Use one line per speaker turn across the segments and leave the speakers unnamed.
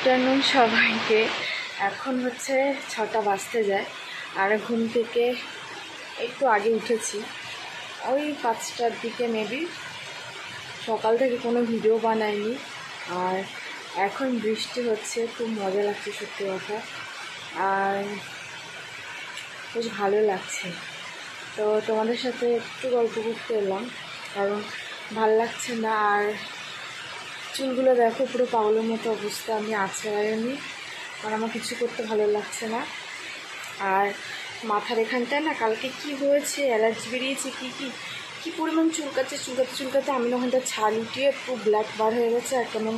Afternoon সবাইকে। এখন হচ্ছে 6টা বাজতে যায়, আর ঘুম থেকে একটু আগে উঠেছি, ওই 5টার দিকে মেবি। সকাল থেকে কোনো ভিডিও বানাইনি, আর এখন বৃষ্টি হচ্ছে, খুব মজা লাগছে সত্যি কথা, আর বেশ ভালো লাগছে। তো তোমাদের সাথে একটু গল্প করতে এলাম, কারণ ভাল লাগছে না। আর চুলগুলো দেখো, পুরো পাগলের মতো অবস্থা, আমি আছড়াইনি, কারণ আমার কিছু করতে ভালো লাগছে না। আর মাথার এখানটায় না কালকে কি হয়েছে, অ্যালার্জি বেরিয়েছে, কি পরিমাণ চুলকাতে আমি ওখানটা ছাল উঠিয়ে পুরো ব্ল্যাক বার হয়ে গেছে, আর কেমন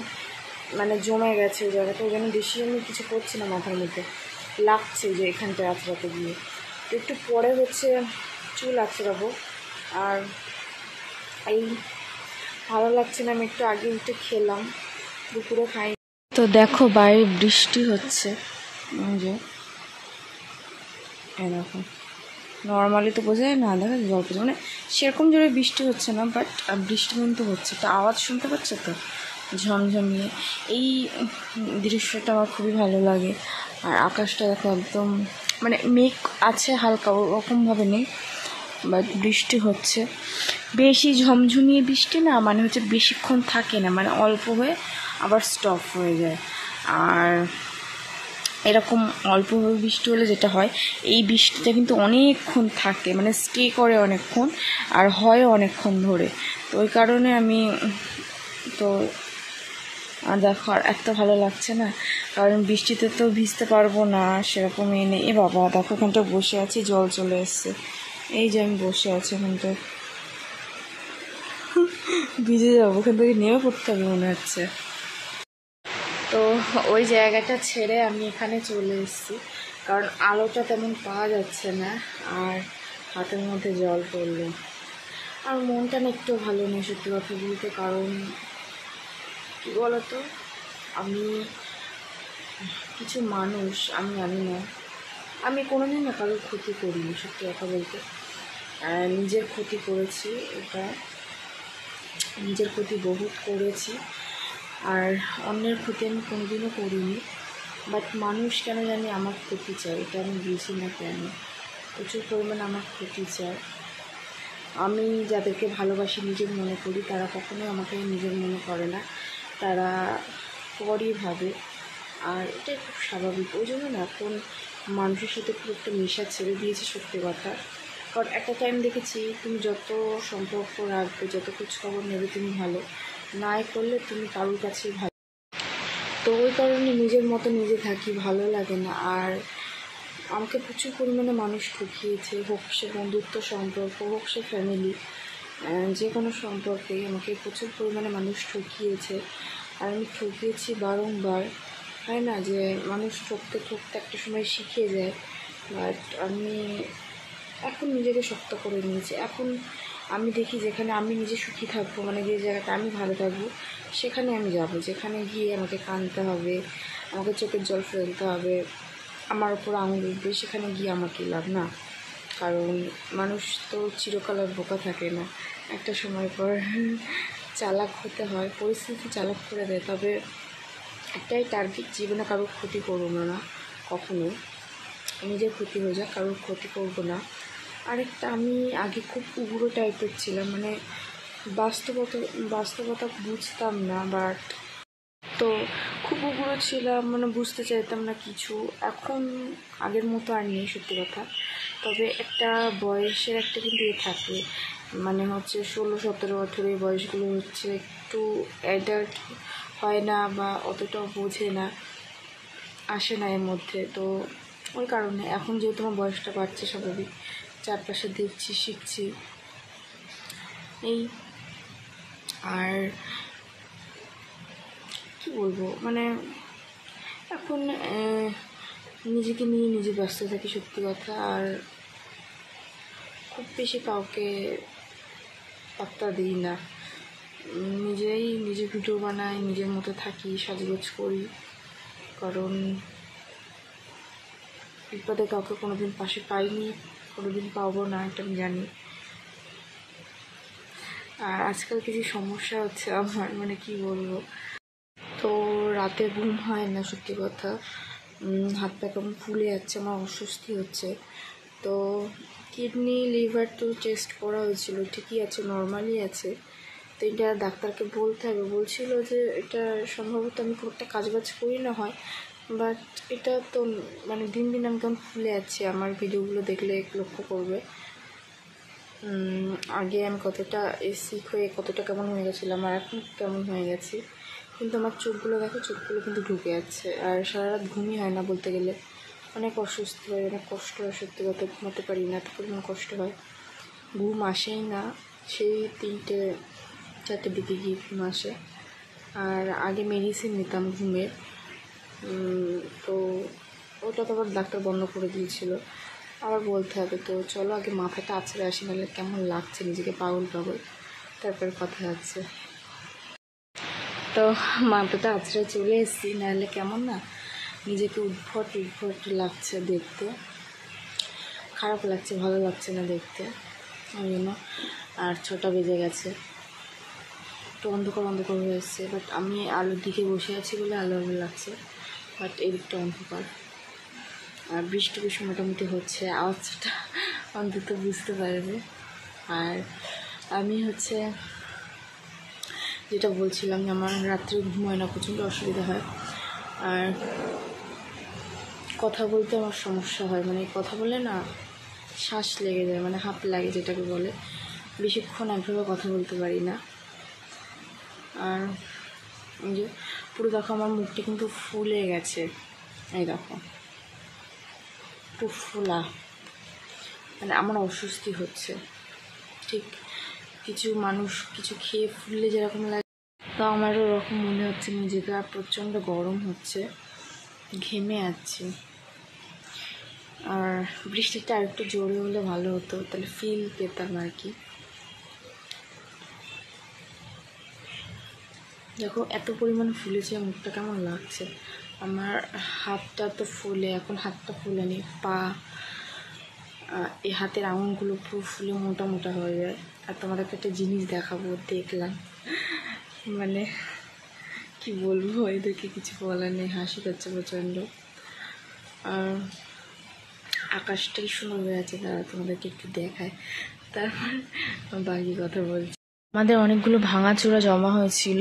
মানে জমে গেছে ওই জায়গাটা। ওই জন্য বেশি আমি কিছু করছি না, মাথার মধ্যে লাগছে যে এখানটায় আছড়াতে গিয়ে। তো একটু পরে হচ্ছে চুল আছড়াবো। আর এই ভালো লাগছে না, আমি একটু আগে উঠে খেলাম, দুপুরে খাই। তো দেখো বাইরে বৃষ্টি হচ্ছে, যে এরকম নর্মালি তো বোঝা যায় না, দেখা জল পড়ছে, মানে সেরকম জোরে বৃষ্টি হচ্ছে না, বাট বৃষ্টি কিন্তু হচ্ছে। তো আওয়াজ শুনতে পাচ্ছে তো, ঝমঝমিয়ে। এই দৃশ্যটা আমার খুবই ভালো লাগে। আর আকাশটা দেখো একদম মানে মেঘ আছে হালকা, ওরকমভাবে নেই, বাট বৃষ্টি হচ্ছে। বেশি ঝমঝমিয়ে বৃষ্টি না, মানে হচ্ছে বেশিক্ষণ থাকে না, মানে অল্প হয়ে আবার স্টপ হয়ে যায়। আর এরকম অল্পভাবে বৃষ্টি হলে যেটা হয়, এই বৃষ্টিটা কিন্তু অনেকক্ষণ থাকে, মানে স্টে করে অনেকক্ষণ, আর হয় অনেকক্ষণ ধরে। তো ওই কারণে আমি তো দেখো আর এত ভালো লাগছে না, কারণ বৃষ্টিতে তো ভিজতে পারবো না সেরকম এনে। এ বাবা দেখো, ওখানটা বসে আছি, জল চলে এসছে, এই যে আমি বসে আছি ওখানটা, ভিজে যাবো, ওখান থেকে নেমে পড়তে হবে মনে হচ্ছে। তো ওই জায়গাটা ছেড়ে আমি এখানে চলে এসেছি, কারণ আলোটা তেমন পাওয়া যাচ্ছে না, আর হাতের মধ্যে জল পড়লো। আর মনটা না একটু ভালো নেই সত্যি কথা বলতে, কারণ কী বলতো, আমি কিছু মানুষ, আমি জানি না, আমি কোনোদিন না কারোর ক্ষতি করিনি সত্যি কথা বলতে। নিজের ক্ষতি করেছি, এটা নিজের ক্ষতি বহুত করেছি, আর অন্যের ক্ষতি আমি কোনোদিনও করিনি। বাট মানুষ কেন জানি আমার ক্ষতি চায়, এটা আমি বুঝি না কেন, প্রচুর পরিমাণে আমার ক্ষতি চায়। আমি যাদেরকে ভালোবাসি, নিজের মনে করি, তারা কখনোই আমাকে নিজের মনে করে না, তারা পরই ভাবে। আর এটাই খুব স্বাভাবিক। ওই জন্য না এখন মানুষের সাথে খুব একটা মেশা ছেড়ে দিয়েছি সত্যি কথা। কারণ একটা টাইম দেখেছি, তুমি যত সম্পর্ক রাখবে, যত খোঁজখবর নেবে, তুমি ভালো নাই করলে তুমি কারোর কাছেই ভালো। তো ওই কারণে নিজের মতো নিজে থাকি, ভালো লাগে না। আর আমাকে প্রচুর পরিমাণে মানুষ ঠকিয়েছে, হোক সে বন্ধুত্ব সম্পর্ক, হোক সে ফ্যামিলি, যে কোনো সম্পর্কেই আমাকে প্রচুর পরিমাণে মানুষ ঠকিয়েছে। আর আমি ঠকিয়েছি বারংবার। হয় না যে মানুষ ঠকতে ঠকতে একটা সময় শিখে যায়, বাট আমি এখন নিজেকে শক্ত করে নিয়েছি। এখন আমি দেখি যেখানে আমি নিজে সুখী থাকবো, মানে যে জায়গাটা আমি ভালো থাকবো, সেখানে আমি যাব। যেখানে গিয়ে আমাকে কাঁদতে হবে, আমাকে চোখের জল ফেলতে হবে, আমার ওপর আঙুল উঠবে, সেখানে গিয়ে আমার কী লাভ না? কারণ মানুষ তো চিরকাল আর বোকা থাকে না, একটা সময় পর চালাক হতে হয়, পরিস্থিতি চালাক করে দেয়। তবে একটাই টার্গেট, জীবনে কারোর ক্ষতি করবো না কখনো, নিজের ক্ষতি হয়ে যাক, কারোর ক্ষতি করবো না। আরেকটা, আমি আগে খুব উগ্র টাইপের ছিলাম, মানে বাস্তবতা বুঝতাম না, বাট তো খুব উগ্র ছিলাম, মানে বুঝতে চাইতাম না কিছু। এখন আগের মতো আর নেই সত্যি কথা। তবে একটা বয়সের একটা কিন্তু থাকে, মানে হচ্ছে 16-17, 18 এই বয়সগুলো হচ্ছে একটু অ্যাডাল্ট হয় না, বা অতটাও বোঝে না, আসে না এর মধ্যে। তো ওই কারণে এখন যেহেতু আমার বয়সটা বাড়ছে, স্বাভাবিক, চারপাশে দেখছি, শিখছি, এই। আর কি বলবো, মানে এখন নিজেকে নিয়ে নিজে ব্যস্ত থাকি সত্যি কথা। আর খুব বেশি কাউকে পাত্তা দিই না, নিজে ভিডিও বানাই, নিজের মতো থাকি, সাজগোজ করি, কারণ বিপদে কাউকে কোনোদিন পাশে পাইনি, কোনোদিন পাবো না, এটা আমি জানি। আর আজকাল কিছু সমস্যা হচ্ছে আমার, মানে কি বলবো। তো রাতে ঘুম হয় না, সত্যি কথা। হাত পা কেমন ফুলে যাচ্ছে, আমার অস্বস্তি হচ্ছে। তো কিডনি লিভার তো টেস্ট করা হয়েছিল, ঠিকই আছে, নর্মালি আছে। তো এটা ডাক্তারকে বলতে হবে, বলছিল যে এটা সম্ভবত আমি খুব একটা কাজবাজ করি না হয়, বাট এটা তো মানে দিন দিন আমি কেমন ফুলে যাচ্ছি, আমার ভিডিওগুলো দেখলে লক্ষ্য করবে। আগে আমি কতটা সিক হয়ে কতটা কেমন হয়ে গেছিলাম, আর এখন কেমন হয়ে গেছি। কিন্তু আমার চোখগুলো দেখো, চোখগুলো কিন্তু ঢুকে যাচ্ছে, আর সারা রাত ঘুমই হয় না বলতে গেলে। অনেক অসুস্থ হয়, অনেক কষ্ট হয়, সত্যি কথা, ঘুমাতে পারি না, এত পরিমাণ কষ্ট হয়, ঘুম আসেই না। সেই 3-4টের দিকে গিয়ে ঘুম আসে। আর আগে মেডিসিন নিতাম ঘুমের, তো ওটা তো আবার ডাক্তার বন্ধ করে দিয়েছিল, আবার বলতে হবে। তো চলো আগে মাথাটা আছড়ে আসি, নাহলে কেমন লাগছে নিজেকে পাগল পাগল, তারপর কথা আছে। তো মাথাটা আছড়ে চলে এসেছি, নাহলে কেমন না নিজেকে উদ্ভট উদ্ভট লাগছে দেখতে, খারাপ লাগছে, ভালো লাগছে না দেখতে, ওই জন্য। আর 6টা বেজে গেছে, একটু অন্ধকার অন্ধকার হয়ে এসছে, বাট আমি আলোর দিকে বসে আছি বলে আলো আলো লাগছে, বাট এদিকটা অন্ধকার। আর বৃষ্টি মোটামুটি হচ্ছে, আওয়াজটা অন্তত বুঝতে পারবে। আর আমি যেটা বলছিলাম যে আমার রাত্রে ঘুম হয় না, প্রচণ্ড অসুবিধা হয়, আর কথা বলতে আমার সমস্যা হয়, মানে কথা বলে না শ্বাস লেগে যায়, মানে হাঁপ লাগে যেটাকে বলে, বেশিক্ষণ একভাবে কথা বলতে পারি না। আর এই যে পুরো দেখো আমার মুখটা কিন্তু ফুলে গেছে, এই দেখো একটু ফোলা, মানে আমার অস্বস্তি হচ্ছে। ঠিক কিছু মানুষ কিছু খেয়ে ফুললে যেরকম লাগে, তো আমারও ওরকম মনে হচ্ছে নিজেকে। আর প্রচণ্ড গরম হচ্ছে, ঘেমে যাচ্ছি। আর বৃষ্টিটা আর একটু জোরে হলে ভালো হতো, তাহলে ফিল পেতাম আর কি। দেখো এত পরিমাণ ফুলেছে, মুখটা কেমন লাগছে। আমার হাতটা তো ফুলে, এখন হাতটা ফুলেনি, পা এই হাতের আঙুলগুলো পুরো ফুলে মোটা মোটা হয়ে যায়। আর তোমাদেরকে একটা জিনিস দেখাবো, দেখলাম, মানে কি বলবো, এদেরকে কিছু বলার নেই, হাসি পাচ্ছে প্রচণ্ড। আর আকাশটাই সুন্দর হয়ে আছে, তারা তোমাদেরকে একটু দেখায়, তারপর বাকি কথা বলছি। আমাদের অনেকগুলো ভাঙাচোরা জমা হয়েছিল,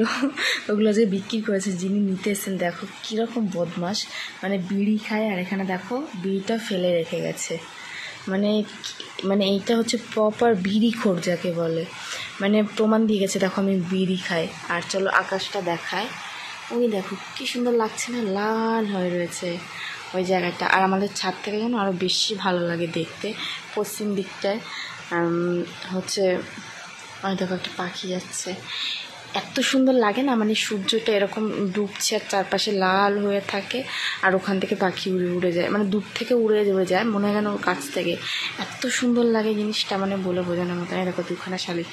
ওগুলো যে বিক্রি করেছে, যিনি নিতে এসেছেন দেখো কীরকম বদমাস, মানে বিড়ি খায়, আর এখানে দেখো বিড়িটা ফেলে রেখে গেছে। মানে এইটা হচ্ছে প্রপার বিড়িখোর যাকে বলে, মানে প্রমাণ দিয়ে গেছে, দেখো আমি বিড়ি খাই। আর চলো আকাশটা দেখায়, ওই দেখো কি সুন্দর লাগছে না, লাল হয়ে রয়েছে ওই জায়গাটা। আর আমাদের ছাদ থেকে যেন আরও বেশি ভালো লাগে দেখতে, পশ্চিম দিকটায় ওই দেখো একটা পাখি যাচ্ছে, এত সুন্দর লাগে না, মানে সূর্যটা এরকম ডুবছে আর চারপাশে লাল হয়ে থাকে, আর ওখান থেকে পাখি উড়ে উড়ে যায়, মানে দূর থেকে উড়ে যায়, মনে হয় যেন ওর কাছ থেকে, এত সুন্দর লাগে জিনিসটা, মানে বলে বোঝানোর মতো। দেখো দুখানা শালিক,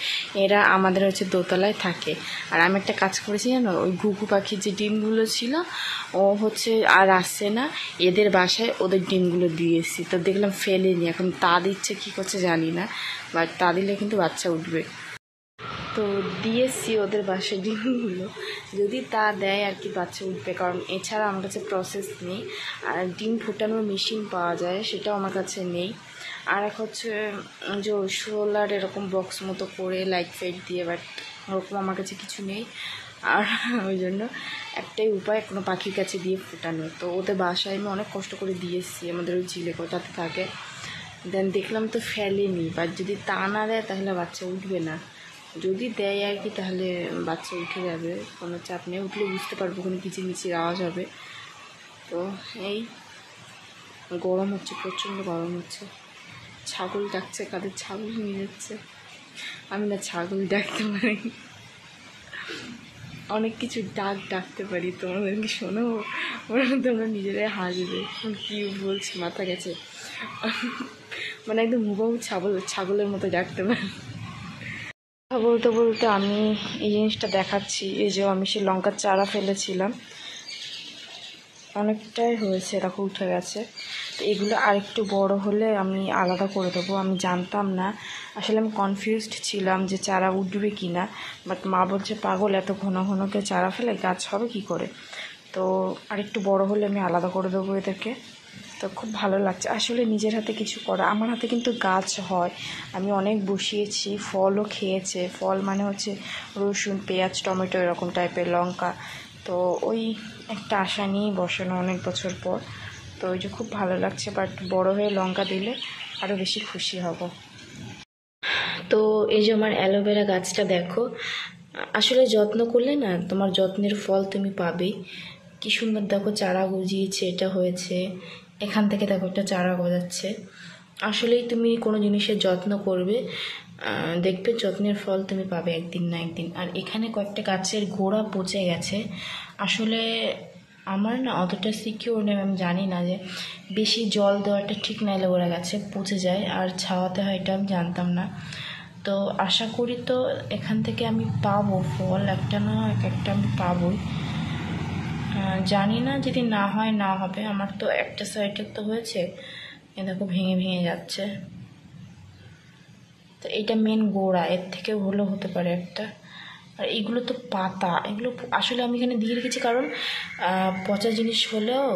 এরা আমাদের দোতলায় থাকে। আর আমি একটা কাজ করেছি জানো, ওই ঘুঘু পাখির যে ডিমগুলো ছিল, ও আর আসছে না, এদের বাসায় ওদের ডিমগুলো দিয়েছি, তো দেখলাম ফেলেনি, এখন তা দিচ্ছে কী করছে জানি না, বাট তা দিলে কিন্তু বাচ্চা উঠবে। তো দিয়েছি ওদের বাসায় ডিমগুলো, যদি তা দেয় আর কি বাচ্চা উঠবে, কারণ এছাড়া আমার কাছে প্রসেস নেই। আর ডিম ফোটানোর মেশিন পাওয়া যায়, সেটাও আমার কাছে নেই। আর এক যে সোলার এরকম বক্স মতো করে লাইট ফাইট দিয়ে, বাট ওরকম আমার কাছে কিছু নেই। আর ওই জন্য একটাই উপায়, কোনো পাখির কাছে দিয়ে ফোটানো। তো ওদের বাসায় আমি অনেক কষ্ট করে দিয়েছি, আমাদের ওই চিলেকোঠাতে থাকে। দেন দেখলাম তো ফেলেনি, বাট যদি তা না দেয় তাহলে বাচ্চা উঠবে না, যদি দেয় আর কি তাহলে বাচ্চা উঠে যাবে, কোনো চাপ নেই, উঠলে বুঝতে পারবো, কোনো কিচিরমিচির আওয়াজ হবে। তো এই গরম হচ্ছে, প্রচণ্ড গরম হচ্ছে। ছাগল ডাকছে, কাদের ছাগল নিয়ে যাচ্ছে, আমি না ছাগল ডাকতে পারি, অনেক কিছু ডাকতে পারি, তোমাদেরকে শোনো, তোমরা নিজেরাই হাসবে কী বলছি, মাথা গেছে, মানে একদম হুবহু ছাগলের মতো ডাকতে পারি। বলতে বলতে আমি এই জিনিসটা দেখাচ্ছি, এই যে আমি সেই লঙ্কার চারা ফেলেছিলাম, অনেকটাই হয়েছে, দেখো উঠে গেছে। তো এগুলো আরেকটু বড় হলে আমি আলাদা করে দেবো। আমি জানতাম না, আসলে আমি কনফিউজড ছিলাম যে চারা উঠবে কি না, বাট মা বলছে পাগল, এত ঘন ঘনকে চারা ফেলে গাছ হবে কি করে। তো আরেকটু বড় হলে আমি আলাদা করে দেবো এদেরকে। তো খুব ভালো লাগছে আসলে নিজের হাতে কিছু করা। আমার হাতে কিন্তু গাছ হয়, আমি অনেক বসিয়েছি, ফলও খেয়েছে। ফল মানে হচ্ছে রসুন, পেঁয়াজ, টমেটো এরকম টাইপের, লঙ্কা। তো ওই একটা আশা নিয়েই বসানো অনেক বছর পর। তো ওই যে খুব ভালো লাগছে, বাট বড় হয়ে লঙ্কা দিলে আরও বেশি খুশি হব। তো এই যে আমার অ্যালোভেরা গাছটা দেখো, আসলে যত্ন করলে না তোমার যত্নের ফল তুমি পাবেই। কি সুন্দর দেখো চারা গজিয়েছে, এটা হয়েছে, এখান থেকে দেখো একটা চারা গজাচ্ছে। আসলেই তুমি কোনো জিনিসের যত্ন করবে, দেখবে যত্নের ফল তুমি পাবে একদিন না একদিন। আর এখানে কয়েকটা গাছের গোড়া পচে গেছে। আসলে আমার না অতটা সিকিউর নেই, আমি জানি না যে বেশি জল দেওয়াটা ঠিক না, এলে ওরা গাছে পচে যায় আর ছাওয়াতে হয়, এটা আমি জানতাম না। তো আশা করি তো এখান থেকে আমি পাবো ফল, একটা না এক একটা আমি পাবোই। জানি না যদি না হয় না হবে। আমার তো একটা সাইডের তো হয়েছে, এ দেখো ভেঙে ভেঙে যাচ্ছে। তো এটা মেন গোড়া, এর থেকে হলেও হতে পারে একটা। আর এইগুলো তো পাতা, এগুলো আসলে আমি এখানে দিয়ে রেখেছি কারণ পচা জিনিস হলেও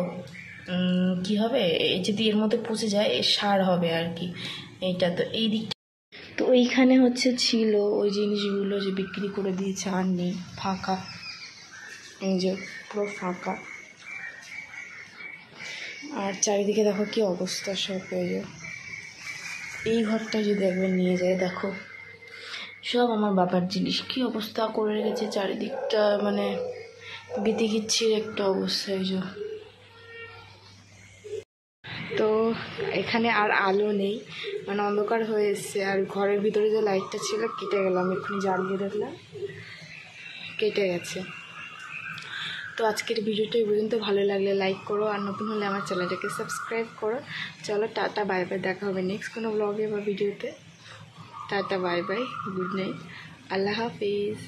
কি হবে, এই যদি এর মধ্যে পচে যায় সার হবে আর কি। এইটা তো এই দিকটা তো ওইখানে হচ্ছে ছিল ওই জিনিসগুলো যে বিক্রি করে দিয়েছে, আর নেই, ফাঁকা। এই যে পুরো ফাঁকা। আর চারিদিকে দেখো কি অবস্থা সব। এই ঘরটা যদি একবার নিয়ে যায়, দেখো সব আমার বাবার জিনিস, কি অবস্থা করে রেখেছে চারিদিকটা, মানে বিতিকিচ্ছির একটা অবস্থা। এই যে তো এখানে আর আলো নেই, মানে অন্ধকার হয়ে এসছে। আর ঘরের ভিতরে যে লাইটটা ছিল কেটে গেল, আমি এক্ষুনি জ্বালিয়ে দেখলাম কেটে গেছে। তো আজকের ভিডিওটা এই পর্যন্ত। ভালো লাগলে লাইক করো, আর নতুন হলে আমার চ্যানেলটাকে সাবস্ক্রাইব করো। চলো টাটা বাই বাই, দেখা হবে নেক্সট কোনো ব্লগে বা ভিডিওতে। Tata bye bye, good night, Allah হাফিজ।